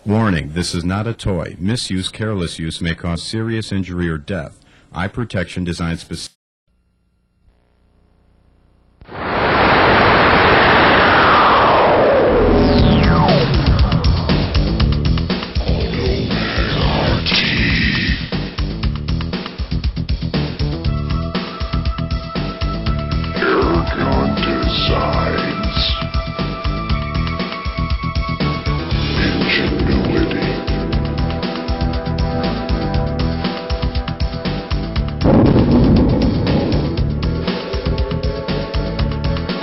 Warning, this is not a toy. Misuse, careless use may cause serious injury or death. Eye protection designed specifically. Airgun Designs. Ingenuity.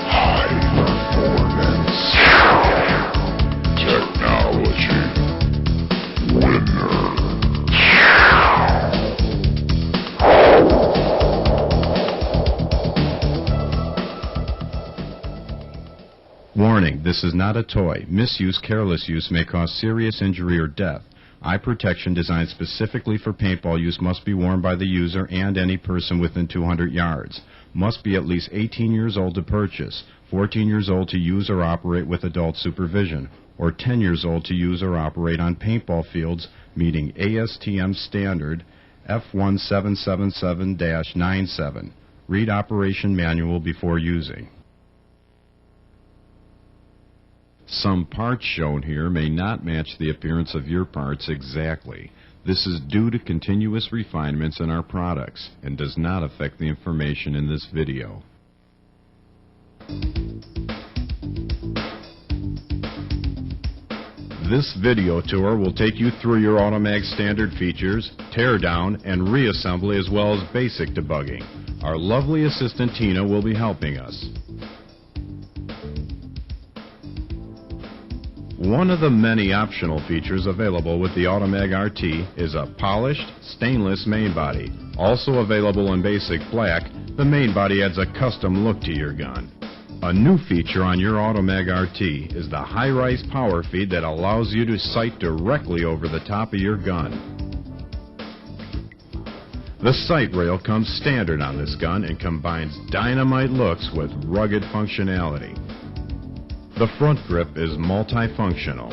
High performance. Technology. Winner. Warning, this is not a toy. Misuse, careless use may cause serious injury or death. Eye protection designed specifically for paintball use must be worn by the user and any person within 200 yards. Must be at least 18 years old to purchase, 14 years old to use or operate with adult supervision, or 10 years old to use or operate on paintball fields meeting ASTM standard F1777-97. Read operation manual before using. Some parts shown here may not match the appearance of your parts exactly. This is due to continuous refinements in our products and does not affect the information in this video. This video tour will take you through your Automag standard features, teardown, and reassembly as well as basic debugging. Our lovely assistant Tina will be helping us. One of the many optional features available with the Automag RT is a polished, stainless main body. Also available in basic black, the main body adds a custom look to your gun. A new feature on your Automag RT is the high-rise power feed that allows you to sight directly over the top of your gun. The sight rail comes standard on this gun and combines dynamite looks with rugged functionality. The front grip is multifunctional.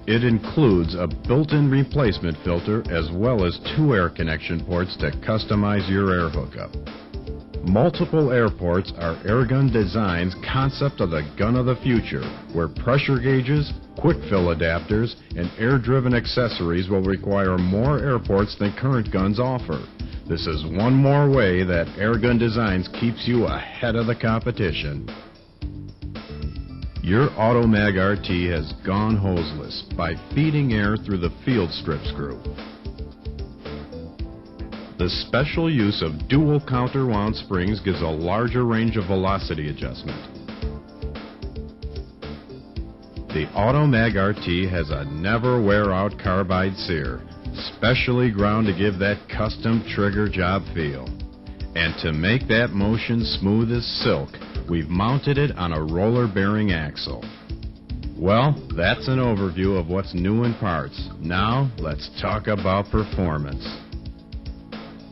It includes a built-in replacement filter as well as 2 air connection ports to customize your air hookup. Multiple air ports are Airgun Designs' concept of the gun of the future, where pressure gauges, quick fill adapters, and air-driven accessories will require more air ports than current guns offer. This is one more way that Airgun Designs keeps you ahead of the competition. Your Automag RT has gone hoseless by feeding air through the field strip screw. The special use of dual counter-wound springs gives a larger range of velocity adjustment. The Automag RT has a never-wear-out carbide sear, specially ground to give that custom trigger job feel. And to make that motion smooth as silk, we've mounted it on a roller bearing axle. Well, that's an overview of what's new in parts. Now, let's talk about performance.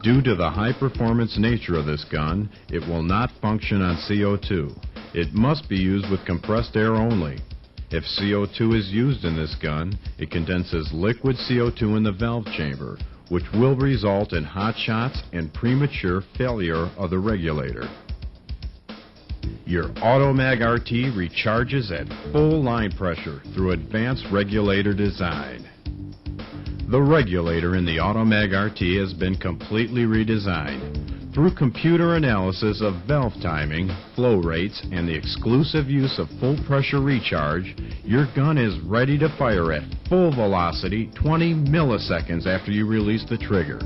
Due to the high performance nature of this gun, it will not function on CO2. It must be used with compressed air only. If CO2 is used in this gun, it condenses liquid CO2 in the valve chamber, which will result in hot shots and premature failure of the regulator. Your Automag RT recharges at full line pressure through advanced regulator design. The regulator in the Automag RT has been completely redesigned. Through computer analysis of valve timing, flow rates, and the exclusive use of full pressure recharge, your gun is ready to fire at full velocity 20 milliseconds after you release the trigger.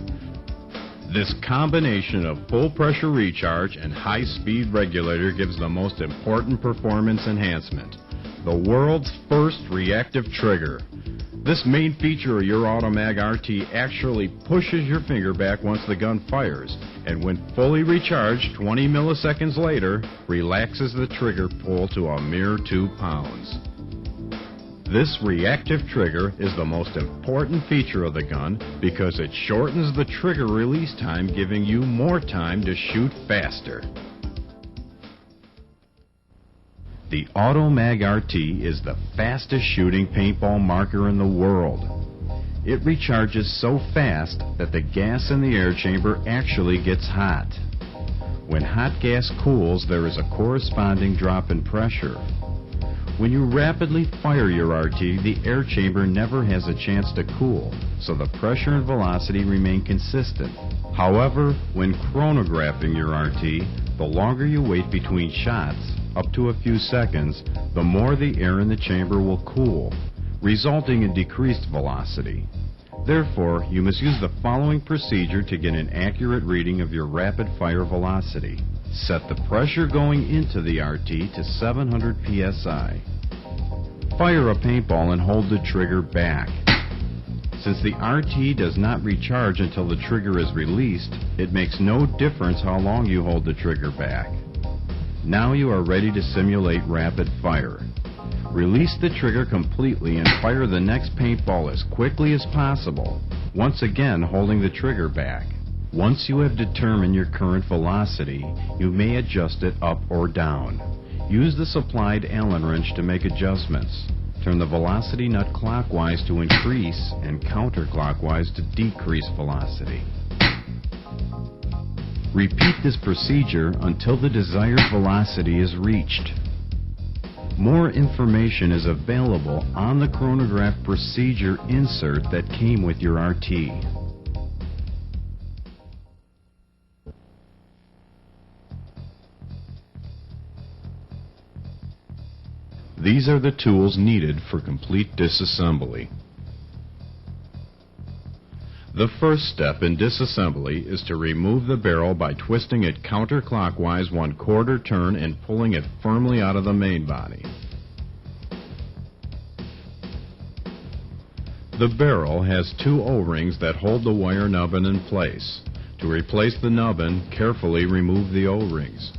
This combination of full pressure recharge and high speed regulator gives the most important performance enhancement: the world's first reactive trigger. This main feature of your Automag RT actually pushes your finger back once the gun fires, and when fully recharged 20 milliseconds later, relaxes the trigger pull to a mere 2 pounds. This reactive trigger is the most important feature of the gun because it shortens the trigger release time, giving you more time to shoot faster. The AutoMag RT is the fastest shooting paintball marker in the world. It recharges so fast that the gas in the air chamber actually gets hot. When hot gas cools, there is a corresponding drop in pressure. When you rapidly fire your RT, the air chamber never has a chance to cool, so the pressure and velocity remain consistent. However, when chronographing your RT, the longer you wait between shots, up to a few seconds, the more the air in the chamber will cool, resulting in decreased velocity. Therefore, you must use the following procedure to get an accurate reading of your rapid fire velocity. Set the pressure going into the RT to 700 psi. Fire a paintball and hold the trigger back. Since the RT does not recharge until the trigger is released, it makes no difference how long you hold the trigger back. Now you are ready to simulate rapid fire. Release the trigger completely and fire the next paintball as quickly as possible, once again holding the trigger back. Once you have determined your current velocity, you may adjust it up or down. Use the supplied Allen wrench to make adjustments. Turn the velocity nut clockwise to increase and counterclockwise to decrease velocity. Repeat this procedure until the desired velocity is reached. More information is available on the chronograph procedure insert that came with your RT. These are the tools needed for complete disassembly. The first step in disassembly is to remove the barrel by twisting it counterclockwise 1/4 turn and pulling it firmly out of the main body. The barrel has 2 O-rings that hold the wire nubbin in place. To replace the nubbin, carefully remove the O-rings.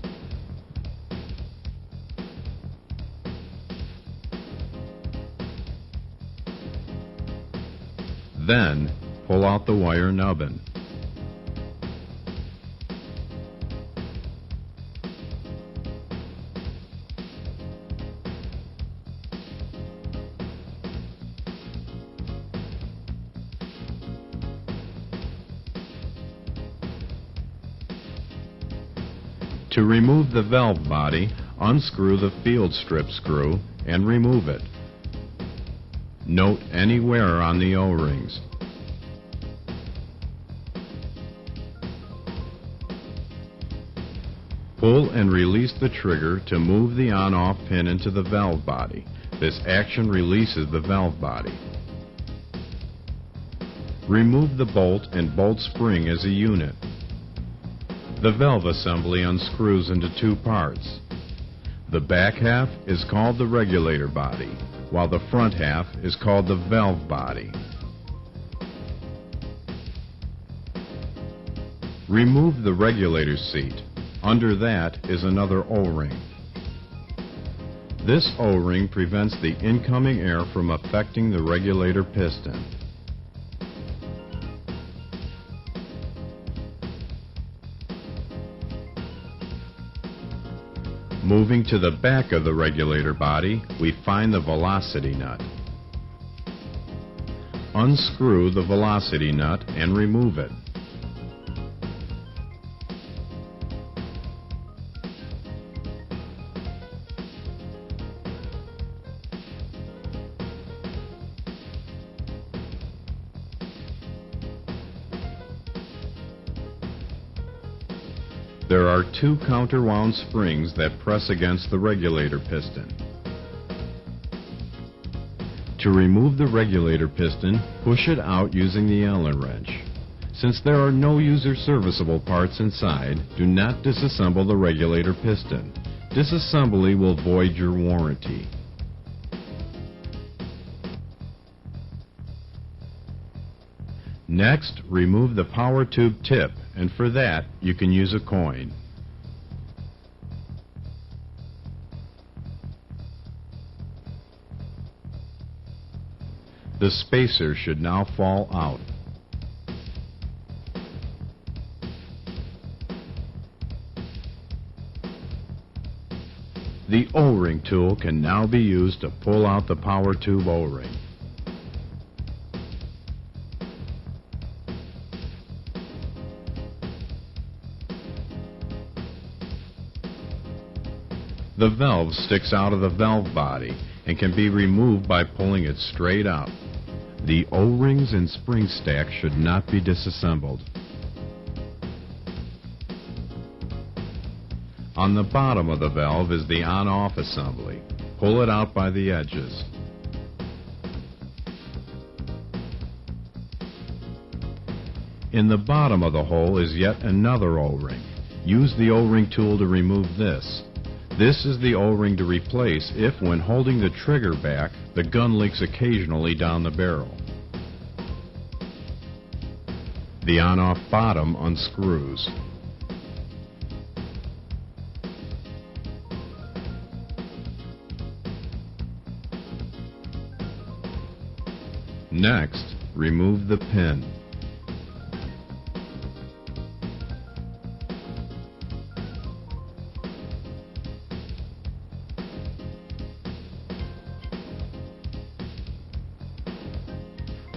Then, pull out the wire nubbin. To remove the valve body, unscrew the field strip screw and remove it. Note any wear on the O-rings. Pull and release the trigger to move the on-off pin into the valve body. This action releases the valve body. Remove the bolt and bolt spring as a unit. The valve assembly unscrews into 2 parts. The back half is called the regulator body, while the front half is called the valve body. Remove the regulator seat. Under that is another O-ring. This O-ring prevents the incoming air from affecting the regulator piston. Moving to the back of the regulator body, we find the velocity nut. Unscrew the velocity nut and remove it. There are 2 counterwound springs that press against the regulator piston. To remove the regulator piston, push it out using the Allen wrench. Since there are no user serviceable parts inside, do not disassemble the regulator piston. Disassembly will void your warranty. Next, remove the power tube tip, and for that, you can use a coin. The spacer should now fall out. The O-ring tool can now be used to pull out the power tube O-ring. The valve sticks out of the valve body and can be removed by pulling it straight out. The O-rings and spring stack should not be disassembled. On the bottom of the valve is the on-off assembly. Pull it out by the edges. In the bottom of the hole is yet another O-ring. Use the O-ring tool to remove this. This is the O-ring to replace if, when holding the trigger back, the gun leaks occasionally down the barrel. The on-off bottom unscrews. Next, remove the pin.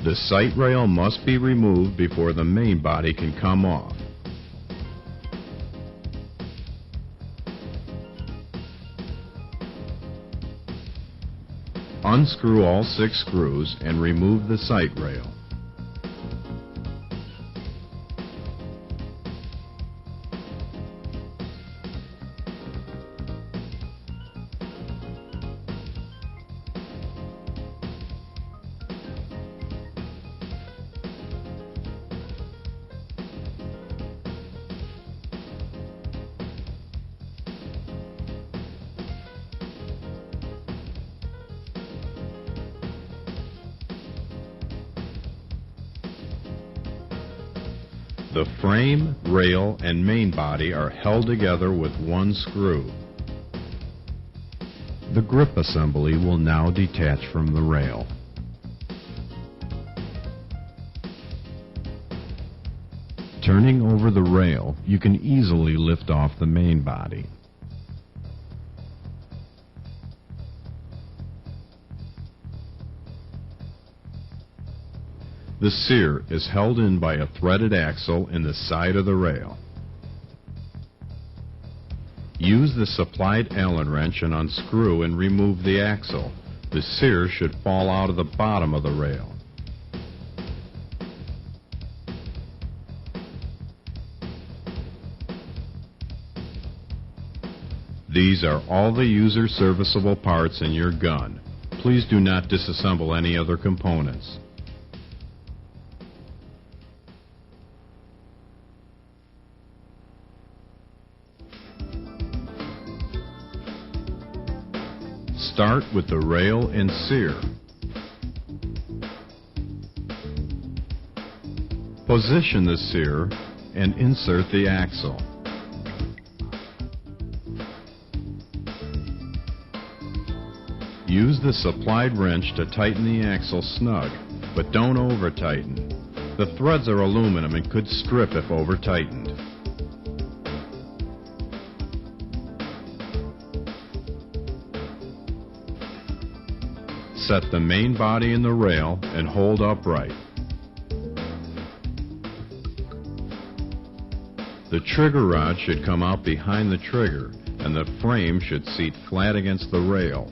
The sight rail must be removed before the main body can come off. Unscrew all 6 screws and remove the sight rail. The frame, rail, and main body are held together with 1 screw. The grip assembly will now detach from the rail. Turning over the rail, you can easily lift off the main body. The sear is held in by a threaded axle in the side of the rail. Use the supplied Allen wrench and unscrew and remove the axle. The sear should fall out of the bottom of the rail. These are all the user serviceable parts in your gun. Please do not disassemble any other components. Start with the rail and sear. Position the sear and insert the axle. Use the supplied wrench to tighten the axle snug, but don't over-tighten. The threads are aluminum and could strip if over-tightened. Set the main body in the rail and hold upright. The trigger rod should come out behind the trigger, and the frame should seat flat against the rail.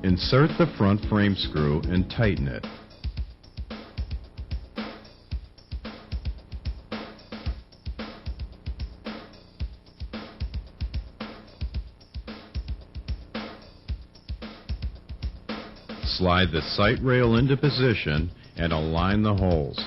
Insert the front frame screw and tighten it. Slide the sight rail into position and align the holes.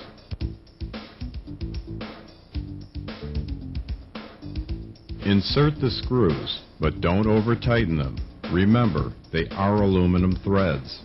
Insert the screws, but don't over-tighten them. Remember, they are aluminum threads.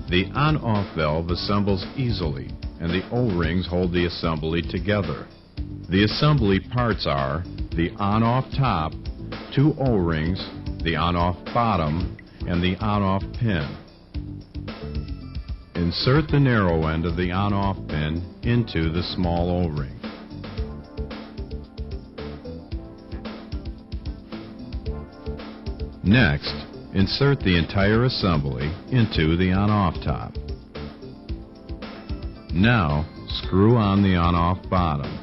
The on-off valve assembles easily, and the O-rings hold the assembly together. The assembly parts are the on-off top, 2 O-rings, the on-off bottom, and the on-off pin. Insert the narrow end of the on-off pin into the small O-ring. Next, insert the entire assembly into the on-off top. Now, screw on the on-off bottom.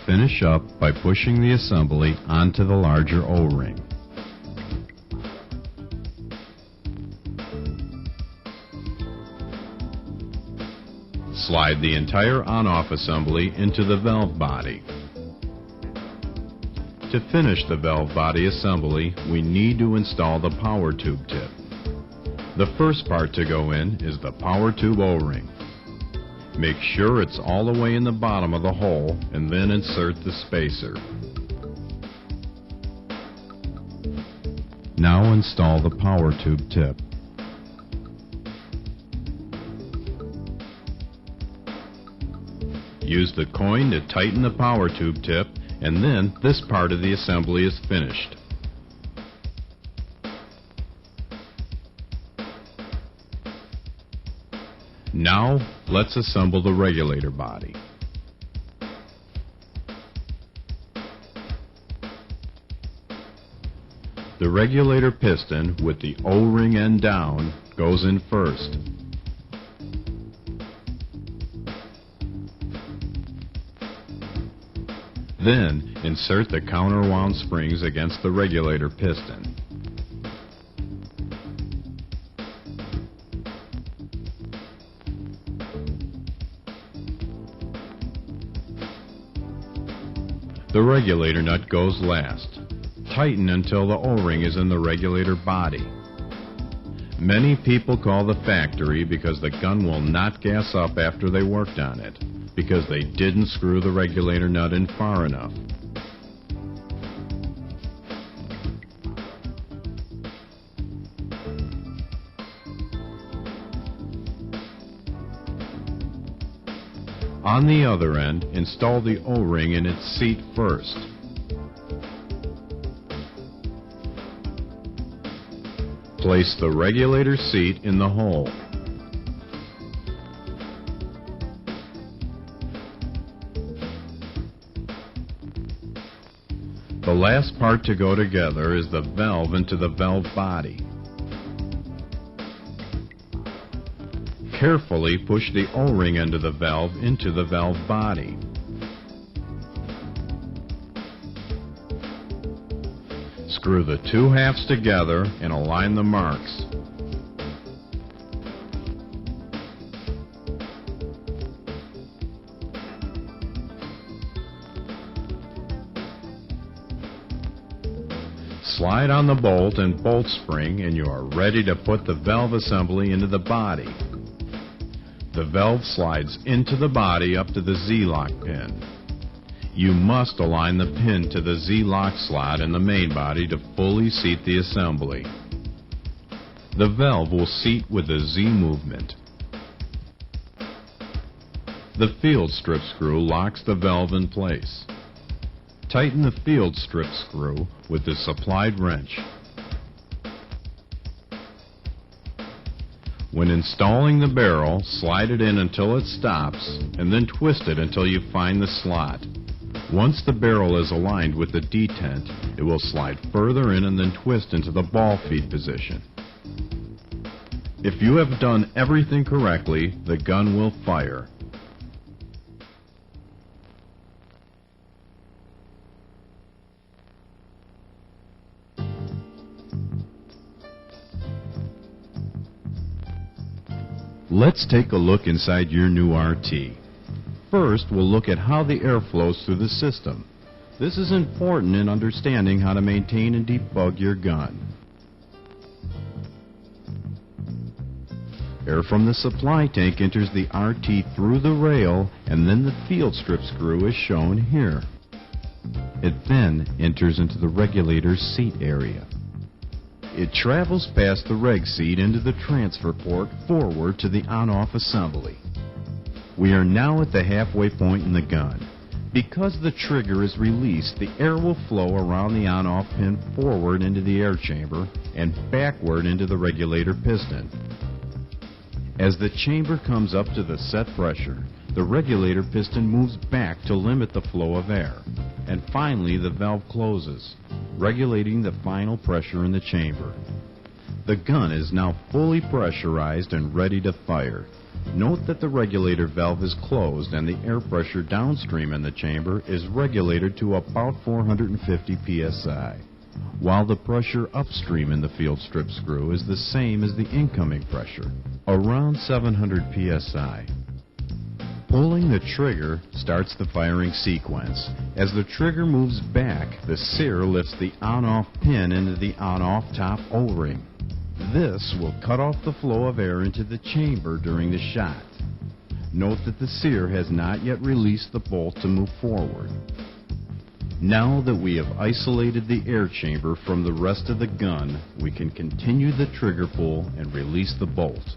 Finish up by pushing the assembly onto the larger O-ring. Slide the entire on-off assembly into the valve body. To finish the valve body assembly, we need to install the power tube tip. The first part to go in is the power tube O-ring. Make sure it's all the way in the bottom of the hole and then insert the spacer. Now install the power tube tip. Use the coin to tighten the power tube tip, and then this part of the assembly is finished. Now, let's assemble the regulator body. The regulator piston with the O-ring end down goes in first. Then, insert the counterwound springs against the regulator piston. The regulator nut goes last. Tighten until the O-ring is in the regulator body. Many people call the factory because the gun will not gas up after they worked on it, because they didn't screw the regulator nut in far enough. On the other end, install the O-ring in its seat first. Place the regulator seat in the hole. The last part to go together is the valve into the valve body. Carefully push the O-ring end of the valve into the valve body. Screw the 2 halves together and align the marks. Slide on the bolt and bolt spring and you are ready to put the valve assembly into the body. The valve slides into the body up to the Z-lock pin. You must align the pin to the Z-lock slot in the main body to fully seat the assembly. The valve will seat with the Z movement. The field strip screw locks the valve in place. Tighten the field strip screw with the supplied wrench. When installing the barrel, slide it in until it stops, and then twist it until you find the slot. Once the barrel is aligned with the detent, it will slide further in and then twist into the ball feed position. If you have done everything correctly, the gun will fire. Let's take a look inside your new RT. First, we'll look at how the air flows through the system. This is important in understanding how to maintain and debug your gun. Air from the supply tank enters the RT through the rail, and then the field strip screw is shown here. It then enters into the regulator's seat area. It travels past the reg seat into the transfer port forward to the on-off assembly. We are now at the halfway point in the gun. Because the trigger is released, the air will flow around the on-off pin forward into the air chamber and backward into the regulator piston. As the chamber comes up to the set pressure, the regulator piston moves back to limit the flow of air. And finally, the valve closes, regulating the final pressure in the chamber. The gun is now fully pressurized and ready to fire. Note that the regulator valve is closed and the air pressure downstream in the chamber is regulated to about 450 psi, while the pressure upstream in the field strip screw is the same as the incoming pressure, around 700 psi. Pulling the trigger starts the firing sequence. As the trigger moves back, the sear lifts the on-off pin into the on-off top O-ring. This will cut off the flow of air into the chamber during the shot. Note that the sear has not yet released the bolt to move forward. Now that we have isolated the air chamber from the rest of the gun, we can continue the trigger pull and release the bolt.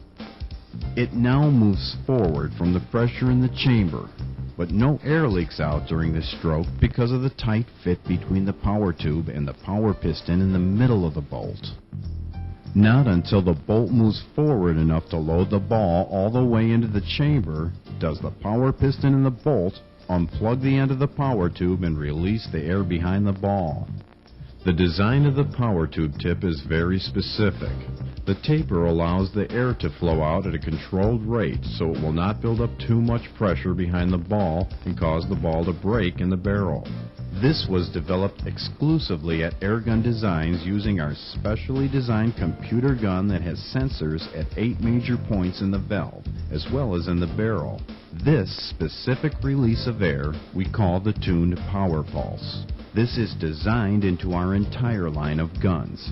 It now moves forward from the pressure in the chamber, but no air leaks out during this stroke because of the tight fit between the power tube and the power piston in the middle of the bolt. Not until the bolt moves forward enough to load the ball all the way into the chamber does the power piston in the bolt unplug the end of the power tube and release the air behind the ball. The design of the power tube tip is very specific. The taper allows the air to flow out at a controlled rate so it will not build up too much pressure behind the ball and cause the ball to break in the barrel. This was developed exclusively at Airgun Designs using our specially designed computer gun that has sensors at 8 major points in the valve as well as in the barrel. This specific release of air we call the tuned power pulse. This is designed into our entire line of guns.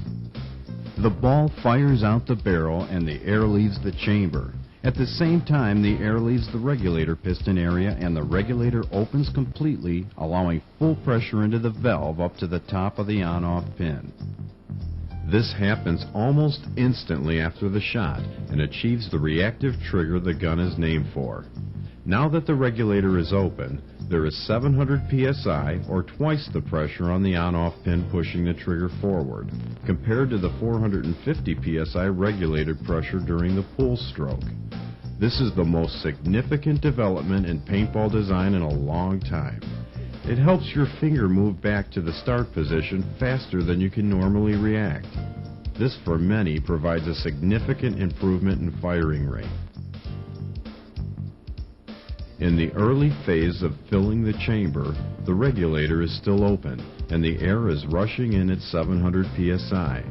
The ball fires out the barrel and the air leaves the chamber. At the same time, the air leaves the regulator piston area and the regulator opens completely, allowing full pressure into the valve up to the top of the on-off pin. This happens almost instantly after the shot and achieves the reactive trigger the gun is named for. Now that the regulator is open, there is 700 psi or twice the pressure on the on-off pin pushing the trigger forward, compared to the 450 psi regulated pressure during the pull stroke. This is the most significant development in paintball design in a long time. It helps your finger move back to the start position faster than you can normally react. This, for many, provides a significant improvement in firing rate. In the early phase of filling the chamber, the regulator is still open and the air is rushing in at 700 psi.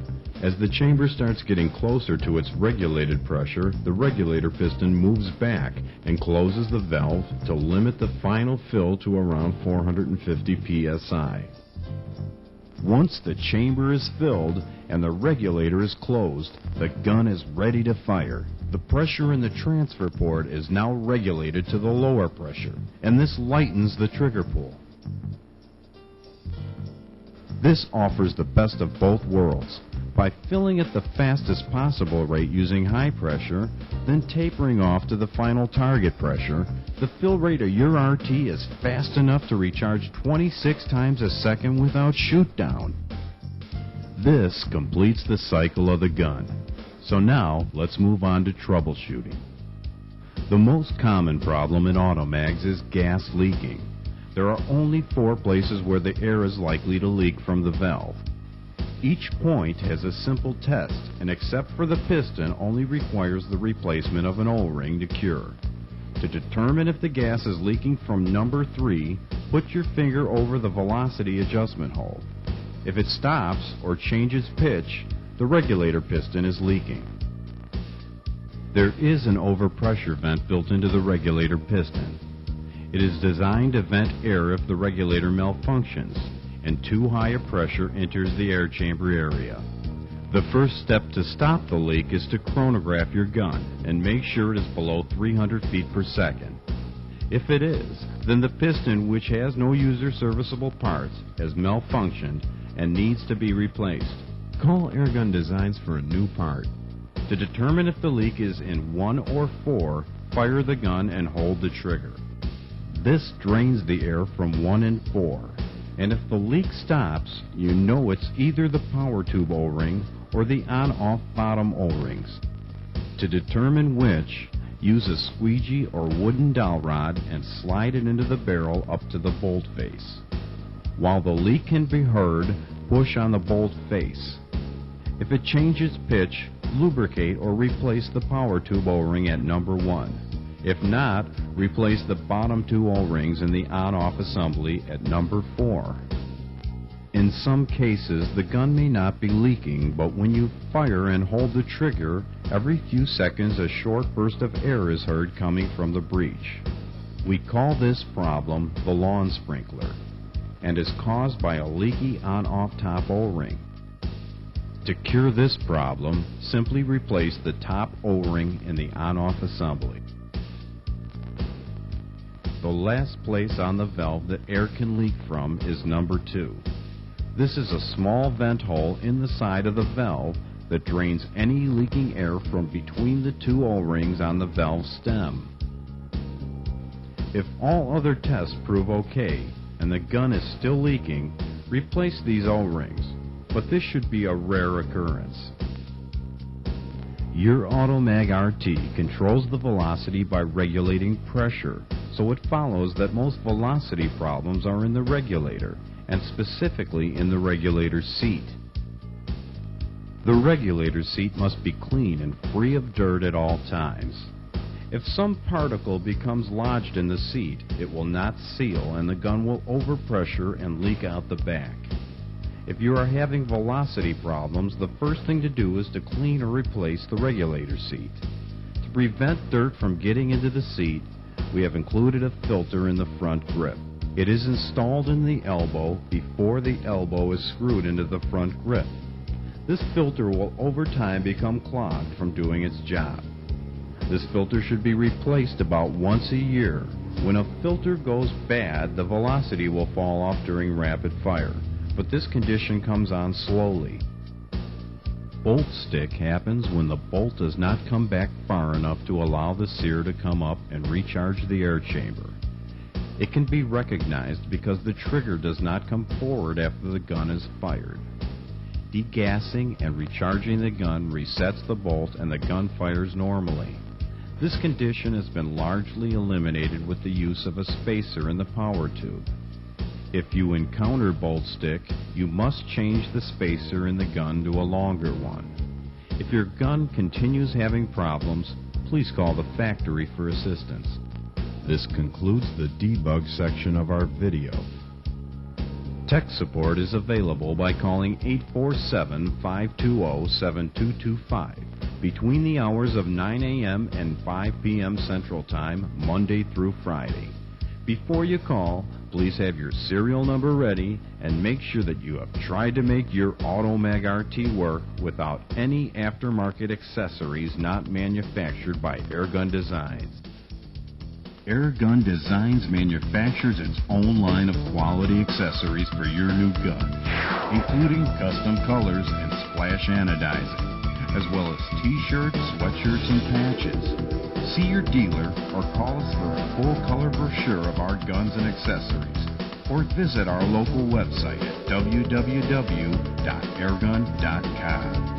As the chamber starts getting closer to its regulated pressure, the regulator piston moves back and closes the valve to limit the final fill to around 450 psi. Once the chamber is filled and the regulator is closed, the gun is ready to fire. The pressure in the transfer port is now regulated to the lower pressure, and this lightens the trigger pull. This offers the best of both worlds. By filling at the fastest possible rate using high pressure, then tapering off to the final target pressure, the fill rate of your RT is fast enough to recharge 26 times a second without shoot down. This completes the cycle of the gun. So now, let's move on to troubleshooting. The most common problem in automags is gas leaking. There are only 4 places where the air is likely to leak from the valve. Each point has a simple test, and except for the piston, only requires the replacement of an O-ring to cure. To determine if the gas is leaking from number 3, put your finger over the velocity adjustment hole. If it stops or changes pitch, the regulator piston is leaking. There is an overpressure vent built into the regulator piston. It is designed to vent air if the regulator malfunctions and too high a pressure enters the air chamber area. The first step to stop the leak is to chronograph your gun and make sure it is below 300 feet per second. If it is, then the piston, which has no user serviceable parts, has malfunctioned and needs to be replaced. Call Airgun Designs for a new part. To determine if the leak is in 1 or 4, fire the gun and hold the trigger. This drains the air from 1 and 4, and if the leak stops, you know it's either the power tube O-ring or the on-off bottom O-rings. To determine which, use a squeegee or wooden dowel rod and slide it into the barrel up to the bolt face. While the leak can be heard, push on the bolt face. If it changes pitch, lubricate or replace the power tube O-ring at number 1. If not, replace the bottom 2 O-rings in the on-off assembly at number 4. In some cases, the gun may not be leaking, but when you fire and hold the trigger, every few seconds a short burst of air is heard coming from the breech. We call this problem the lawn sprinkler, and is caused by a leaky on-off top O-ring. To cure this problem, simply replace the top O-ring in the on-off assembly. The last place on the valve that air can leak from is number 2. This is a small vent hole in the side of the valve that drains any leaking air from between the 2 O-rings on the valve stem. If all other tests prove okay and the gun is still leaking, replace these O-rings, but this should be a rare occurrence. Your Automag RT controls the velocity by regulating pressure, so it follows that most velocity problems are in the regulator, and specifically in the regulator seat. The regulator seat must be clean and free of dirt at all times. If some particle becomes lodged in the seat, it will not seal and the gun will overpressure and leak out the back. If you are having velocity problems, the first thing to do is to clean or replace the regulator seat. To prevent dirt from getting into the seat, we have included a filter in the front grip. It is installed in the elbow before the elbow is screwed into the front grip. This filter will over time become clogged from doing its job. This filter should be replaced about once a year. When a filter goes bad, the velocity will fall off during rapid fire, but this condition comes on slowly. Bolt stick happens when the bolt does not come back far enough to allow the sear to come up and recharge the air chamber. It can be recognized because the trigger does not come forward after the gun is fired. Degassing and recharging the gun resets the bolt and the gun fires normally. This condition has been largely eliminated with the use of a spacer in the power tube. If you encounter bolt stick, you must change the spacer in the gun to a longer one. If your gun continues having problems, please call the factory for assistance. This concludes the debug section of our video. Tech support is available by calling 847-520-7225 between the hours of 9 a.m. and 5 p.m. Central Time, Monday through Friday. Before you call, please have your serial number ready and make sure that you have tried to make your Automag RT work without any aftermarket accessories not manufactured by Airgun Designs. Airgun Designs manufactures its own line of quality accessories for your new gun, including custom colors and splash anodizing, as well as t-shirts, sweatshirts, and patches. See your dealer or call us for a full color brochure of our guns and accessories, or visit our local website at www.airgun.com.